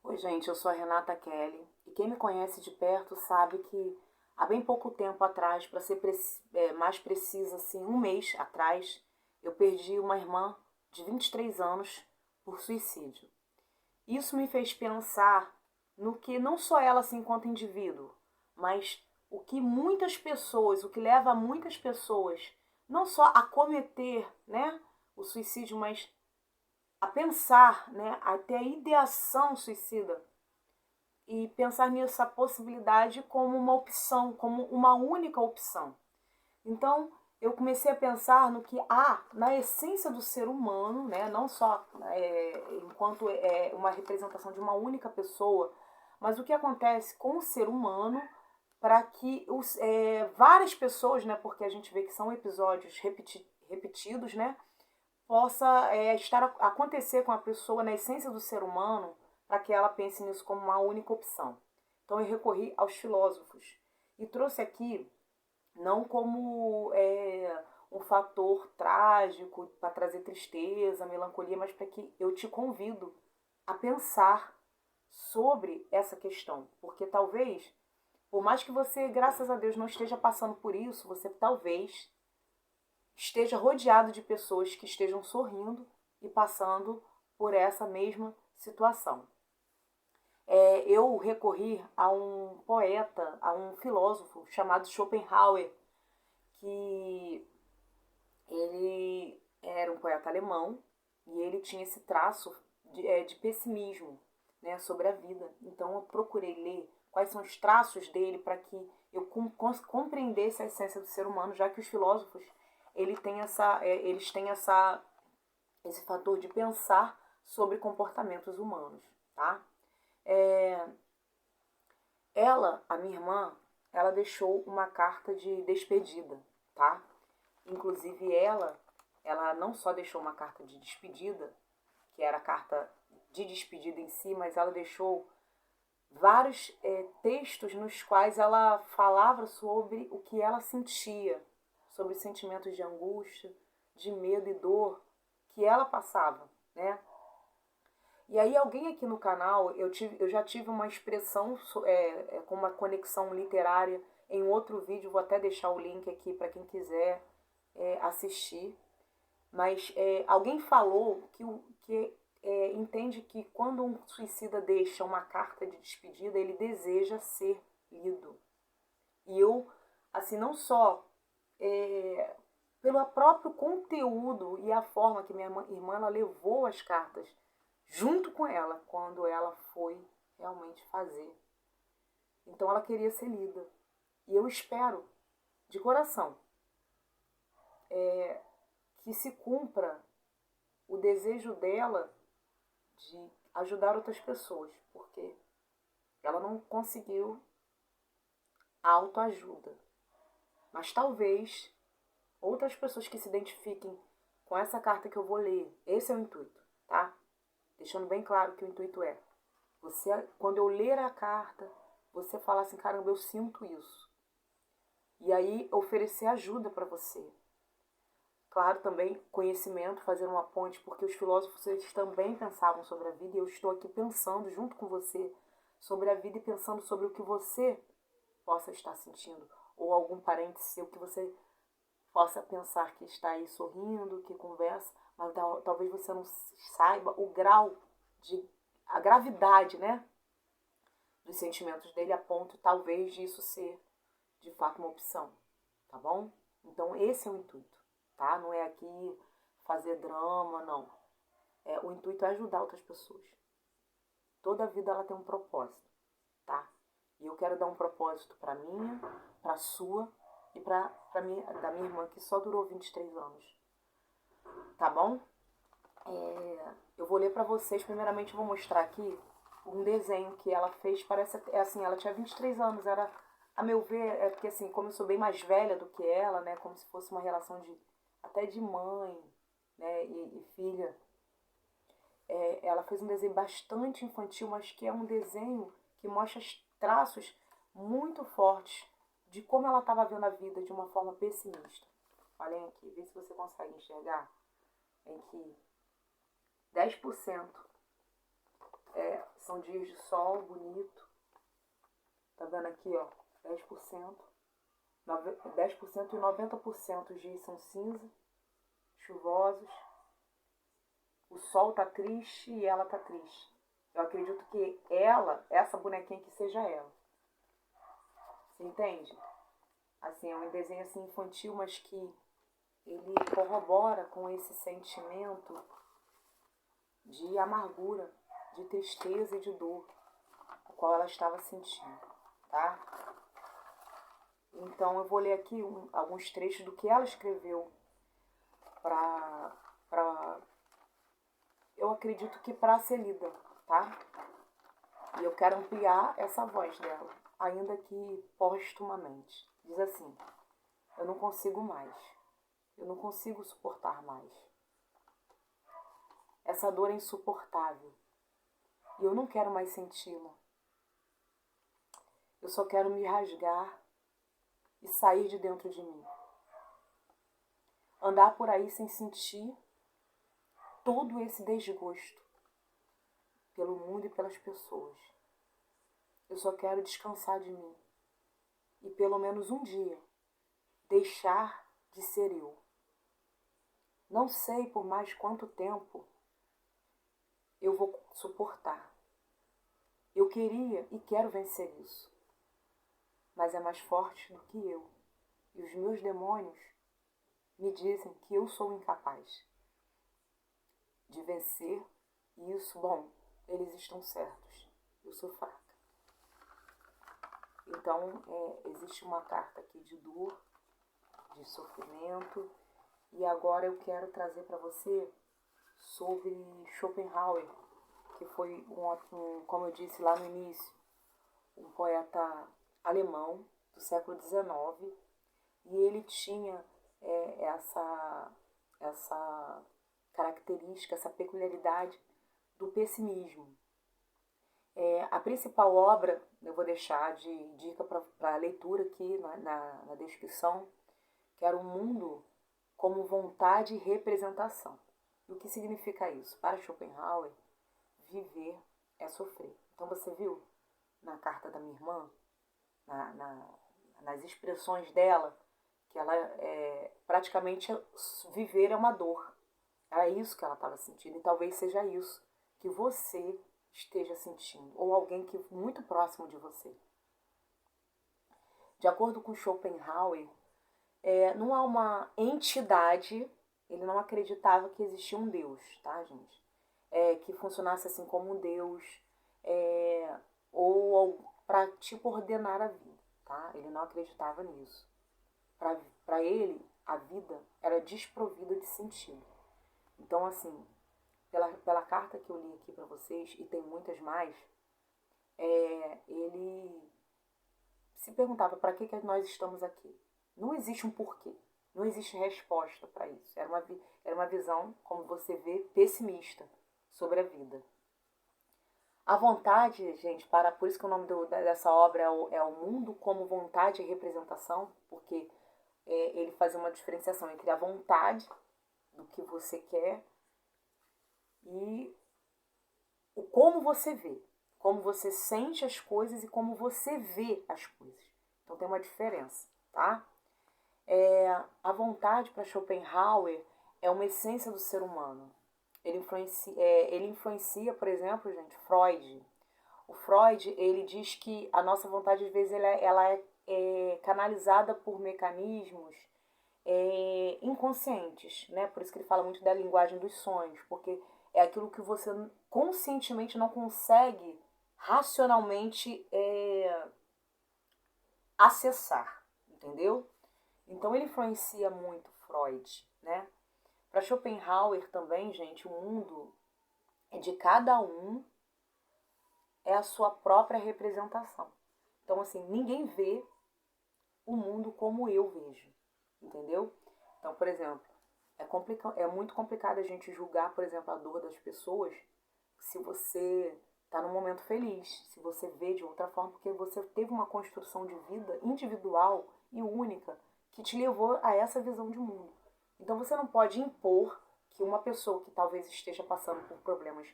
Oi, gente, eu sou a Renata Kelly e quem me conhece de perto sabe que há bem pouco tempo atrás, para ser mais precisa, assim, um mês atrás, eu perdi uma irmã de 23 anos por suicídio. Isso me fez pensar no que não só ela assim enquanto indivíduo, mas o que muitas pessoas, o que leva muitas pessoas não só a cometer, né, o suicídio, mas a pensar, né, até a ideação suicida e pensar nessa possibilidade como uma opção, como uma única opção. Então, eu comecei a pensar no que há na essência do ser humano, né, não só enquanto uma representação de uma única pessoa, mas o que acontece com o ser humano para que várias pessoas, né, porque a gente vê que são episódios repetidos, né, possa acontecer com a pessoa na essência do ser humano para que ela pense nisso como uma única opção. Então eu recorri aos filósofos e trouxe aqui não como um fator trágico para trazer tristeza, melancolia, mas para que eu te convido a pensar sobre essa questão, porque talvez, por mais que você, graças a Deus, não esteja passando por isso, você talvez esteja rodeado de pessoas que estejam sorrindo e passando por essa mesma situação. Eu recorri a um poeta, a um filósofo chamado Schopenhauer, que ele era um poeta alemão e ele tinha esse traço de pessimismo, né, sobre a vida. Então eu procurei ler quais são os traços dele para que eu compreendesse a essência do ser humano, já que os filósofos eles têm esse fator de pensar sobre comportamentos humanos, tá? É, a minha irmã, ela deixou uma carta de despedida, tá? Inclusive ela não só deixou uma carta de despedida, que era a carta de despedida em si, mas ela deixou vários textos nos quais ela falava sobre o que ela sentia, sobre sentimentos de angústia, de medo e dor que ela passava, né? E aí alguém aqui no canal, eu já tive uma expressão com uma conexão literária em outro vídeo, vou até deixar o link aqui para quem quiser assistir. Mas alguém falou que entende que quando um suicida deixa uma carta de despedida, ele deseja ser lido. E eu, assim, não só pelo próprio conteúdo e a forma que minha irmã ela levou as cartas junto com ela quando ela foi realmente fazer. Então ela queria ser lida. E eu espero, de coração, que se cumpra o desejo dela de ajudar outras pessoas, porque ela não conseguiu a autoajuda. Mas talvez outras pessoas que se identifiquem com essa carta que eu vou ler, esse é o intuito, tá? Deixando bem claro que o intuito é, você, quando eu ler a carta, você falar assim, caramba, eu sinto isso. E aí oferecer ajuda para você. Claro, também conhecimento, fazer uma ponte, porque os filósofos eles também pensavam sobre a vida e eu estou aqui pensando junto com você sobre a vida e pensando sobre o que você possa estar sentindo, ou algum parente seu que você possa pensar que está aí sorrindo, que conversa, mas talvez você não saiba o grau a gravidade, né, dos sentimentos dele a ponto talvez disso ser de fato uma opção, tá bom? Então esse é o intuito, tá? Não é aqui fazer drama, não. O intuito é ajudar outras pessoas. Toda vida ela tem um propósito, tá? E eu quero dar um propósito para minha, para sua e da minha irmã que só durou 23 anos, tá bom? Eu vou ler para vocês. Primeiramente eu vou mostrar aqui um desenho que ela fez. Parece assim, ela tinha 23 anos, era, a meu ver, porque assim, como eu sou bem mais velha do que ela, né, como se fosse uma relação até de mãe, né, e filha. Ela fez um desenho bastante infantil, mas que é um desenho que mostra traços muito fortes de como ela estava vendo a vida de uma forma pessimista. Olhem aqui, vê se você consegue enxergar em que 10% São dias de sol bonito. Tá vendo aqui, ó, 10%. 10% e 90% os dias são cinza, chuvosos. O sol tá triste e ela tá triste. Eu acredito que ela, essa bonequinha aqui, seja ela. Você entende? Assim, é um desenho assim infantil, mas que ele corrobora com esse sentimento de amargura, de tristeza e de dor, o qual ela estava sentindo, tá? Então eu vou ler aqui alguns trechos do que ela escreveu eu acredito que para ser lida, tá? E eu quero ampliar essa voz dela, ainda que postumamente. Diz assim: eu não consigo mais, eu não consigo suportar mais. Essa dor é insuportável e eu não quero mais senti-la. Eu só quero me rasgar e sair de dentro de mim. Andar por aí sem sentir todo esse desgosto pelo mundo e pelas pessoas. Eu só quero descansar de mim e pelo menos um dia deixar de ser eu. Não sei por mais quanto tempo eu vou suportar. Eu queria e quero vencer isso, mas é mais forte do que eu. E os meus demônios me dizem que eu sou incapaz de vencer, e isso, bom, eles estão certos. Eu sou fraca. Então, existe uma carta aqui de dor, de sofrimento, e agora eu quero trazer para você sobre Schopenhauer, que foi, como eu disse lá no início, um poeta alemão do século XIX, e ele tinha essa característica, essa peculiaridade do pessimismo. A principal obra, eu vou deixar de dica para a leitura aqui na descrição, que era O Mundo como Vontade e Representação. E o que significa isso? Para Schopenhauer, viver é sofrer. Então você viu na carta da minha irmã, nas expressões dela, que ela praticamente viver é uma dor. Era isso que ela estava sentindo, e talvez seja isso que você esteja sentindo, ou alguém que muito próximo de você. De acordo com Schopenhauer, não há uma entidade, ele não acreditava que existia um Deus, tá, gente? Que funcionasse assim como um Deus, ou para tipo ordenar a vida, tá? Ele não acreditava nisso. Para ele, a vida era desprovida de sentido. Então, assim, pela carta que eu li aqui para vocês, e tem muitas mais, ele se perguntava para que nós estamos aqui. Não existe um porquê, não existe resposta para isso. Era uma visão, como você vê, pessimista sobre a vida. A vontade, gente, por isso que o nome dessa obra é O Mundo como Vontade e Representação, porque ele fazia uma diferenciação entre a vontade do que você quer e o como você vê, como você sente as coisas e como você vê as coisas. Então tem uma diferença, tá? A vontade para Schopenhauer é uma essência do ser humano. Ele influencia, por exemplo, gente, Freud. O Freud, ele diz que a nossa vontade, às vezes, ela é canalizada por mecanismos inconscientes, né? Por isso que ele fala muito da linguagem dos sonhos, porque é aquilo que você conscientemente não consegue racionalmente acessar, entendeu? Então ele influencia muito Freud, né? Para Schopenhauer também, gente, o mundo de cada um é a sua própria representação. Então, assim, ninguém vê o mundo como eu vejo, entendeu? Então, por exemplo, é muito complicado a gente julgar, por exemplo, a dor das pessoas se você está num momento feliz, se você vê de outra forma, porque você teve uma construção de vida individual e única que te levou a essa visão de mundo. Então você não pode impor que uma pessoa que talvez esteja passando por problemas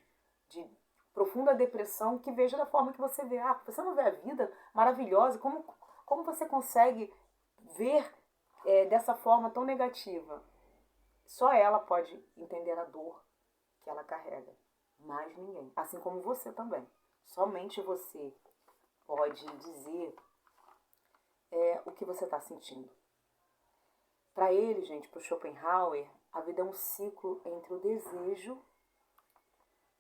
profunda depressão, que veja da forma que você vê. Ah, você não vê a vida maravilhosa? Como você consegue ver dessa forma tão negativa? Só ela pode entender a dor que ela carrega. Mais ninguém. Assim como você também. Somente você pode dizer o que você está sentindo. Para ele, gente, para o Schopenhauer, a vida é um ciclo entre o desejo,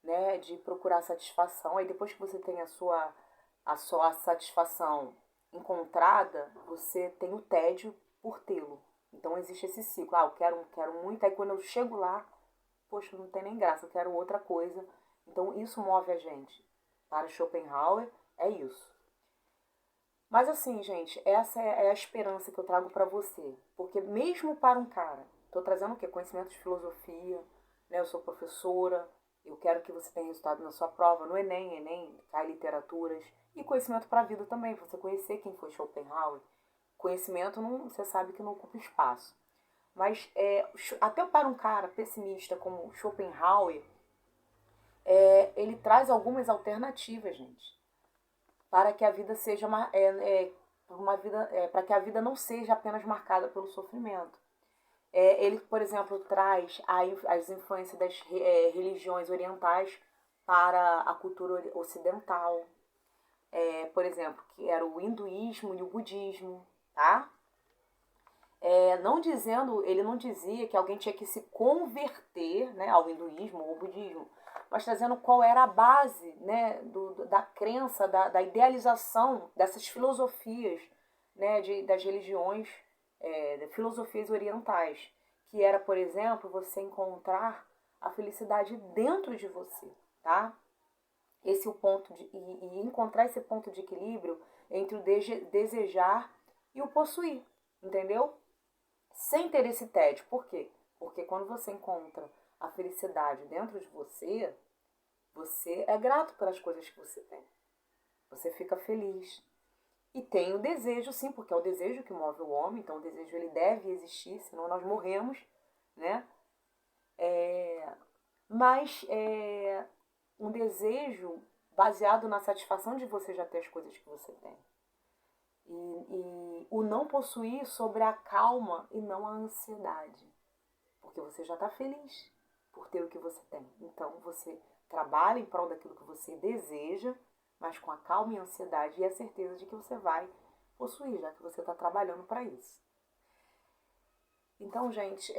né, de procurar satisfação. Aí depois que você tem a sua satisfação encontrada, você tem o tédio por tê-lo. Então existe esse ciclo. Ah, eu quero muito, aí quando eu chego lá, poxa, não tem nem graça, eu quero outra coisa. Então isso move a gente. Para Schopenhauer, é isso. Mas assim, gente, essa é a esperança que eu trago para você. Porque mesmo para um cara, tô trazendo o quê? Conhecimento de filosofia, né? Eu sou professora, eu quero que você tenha resultado na sua prova, no Enem cai literaturas. E conhecimento para a vida também, você conhecer quem foi Schopenhauer. Conhecimento, não, você sabe que não ocupa espaço. Mas até para um cara pessimista como Schopenhauer, ele traz algumas alternativas, gente, para que a vida seja para que a vida não seja apenas marcada pelo sofrimento. Ele, por exemplo, traz as influências das religiões orientais para a cultura ocidental. Por exemplo, que era o hinduísmo e o budismo, tá? Ele não dizia que alguém tinha que se converter, né, ao hinduísmo ou ao budismo, mas trazendo qual era a base, né, da crença, da idealização dessas filosofias, né, das religiões, filosofias orientais, que era, por exemplo, você encontrar a felicidade dentro de você, tá? Esse é o ponto e encontrar esse ponto de equilíbrio entre o desejar e o possuir, entendeu? Sem ter esse tédio. Por quê? Porque quando você encontra a felicidade dentro de você, você é grato pelas coisas que você tem. Você fica feliz. E tem o desejo, sim, porque é o desejo que move o homem, então o desejo ele deve existir, senão nós morremos, né? Mas um desejo baseado na satisfação de você já ter as coisas que você tem. E o não possuir sobre a calma e não a ansiedade. Porque você já está feliz por ter o que você tem. Então você trabalha em prol daquilo que você deseja, mas com a calma e a ansiedade e a certeza de que você vai possuir, já que você está trabalhando para isso. Então, gente,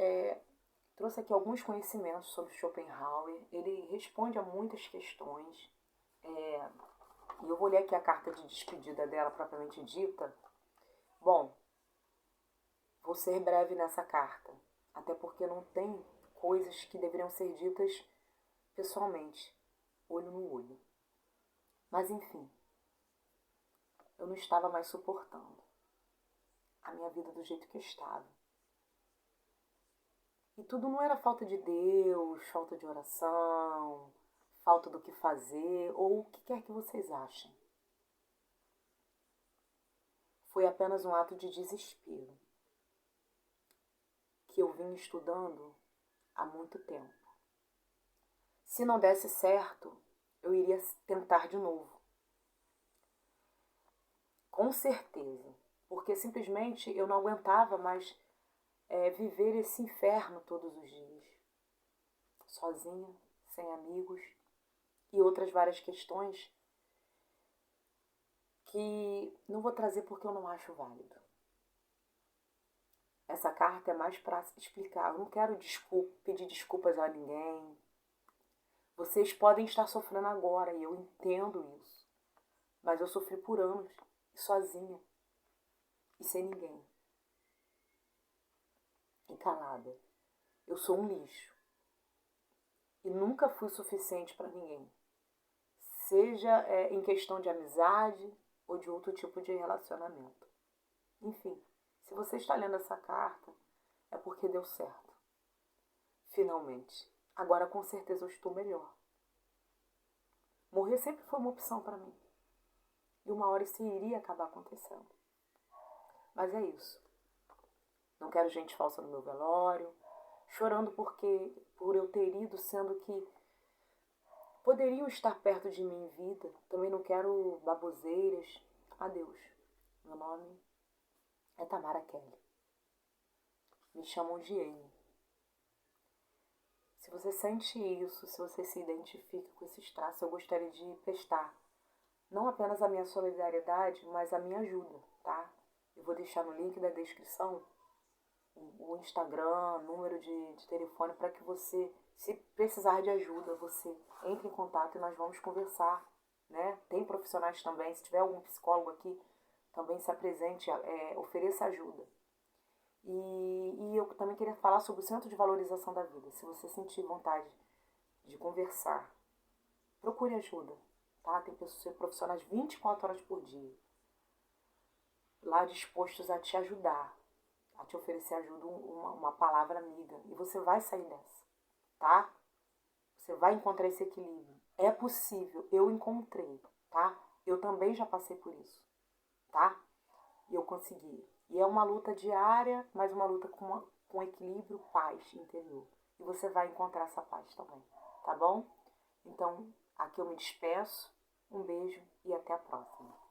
trouxe aqui alguns conhecimentos sobre Schopenhauer. Ele responde a muitas questões. E eu vou ler aqui a carta de despedida dela, propriamente dita. Bom, vou ser breve nessa carta, até porque não tem coisas que deveriam ser ditas pessoalmente, olho no olho. Mas enfim, eu não estava mais suportando a minha vida do jeito que eu estava. E tudo não era falta de Deus, falta de oração, falta do que fazer, ou o que quer que vocês achem. Foi apenas um ato de desespero que eu vim estudando há muito tempo. Se não desse certo, eu iria tentar de novo. Com certeza. Porque simplesmente eu não aguentava mais viver esse inferno todos os dias. Sozinha, sem amigos e outras várias questões que não vou trazer porque eu não acho válido. Essa carta é mais para explicar. Eu não quero pedir desculpas a ninguém. Vocês podem estar sofrendo agora e eu entendo isso. Mas eu sofri por anos, sozinha e sem ninguém. E calada. Eu sou um lixo. E nunca fui suficiente para ninguém. Seja em questão de amizade ou de outro tipo de relacionamento. Enfim, se você está lendo essa carta, é porque deu certo. Finalmente. Agora com certeza eu estou melhor. Morrer sempre foi uma opção para mim. E uma hora isso iria acabar acontecendo. Mas é isso. Não quero gente falsa no meu velório, chorando por eu ter ido, sendo que poderiam estar perto de mim em vida. Também não quero baboseiras. Adeus. Meu nome é Tamara Kelly. Me chamam de Amy. Se você sente isso, se você se identifica com esses traços, eu gostaria de prestar não apenas a minha solidariedade, mas a minha ajuda, tá? Eu vou deixar no link da descrição o Instagram, número de telefone, para que você, se precisar de ajuda, você entre em contato e nós vamos conversar, né? Tem profissionais também, se tiver algum psicólogo aqui, também se apresente, ofereça ajuda. E eu também queria falar sobre o Centro de Valorização da Vida. Se você sentir vontade de conversar, procure ajuda, tá? Tem pessoas profissionais 24 horas por dia, lá dispostos a te ajudar, a te oferecer ajuda, uma palavra amiga. E você vai sair dessa, tá? Você vai encontrar esse equilíbrio. É possível, eu encontrei, tá? Eu também já passei por isso, tá? E eu consegui. E é uma luta diária, mas uma luta com equilíbrio, paz interior. E você vai encontrar essa paz também, tá bom? Então, aqui eu me despeço. Um beijo e até a próxima.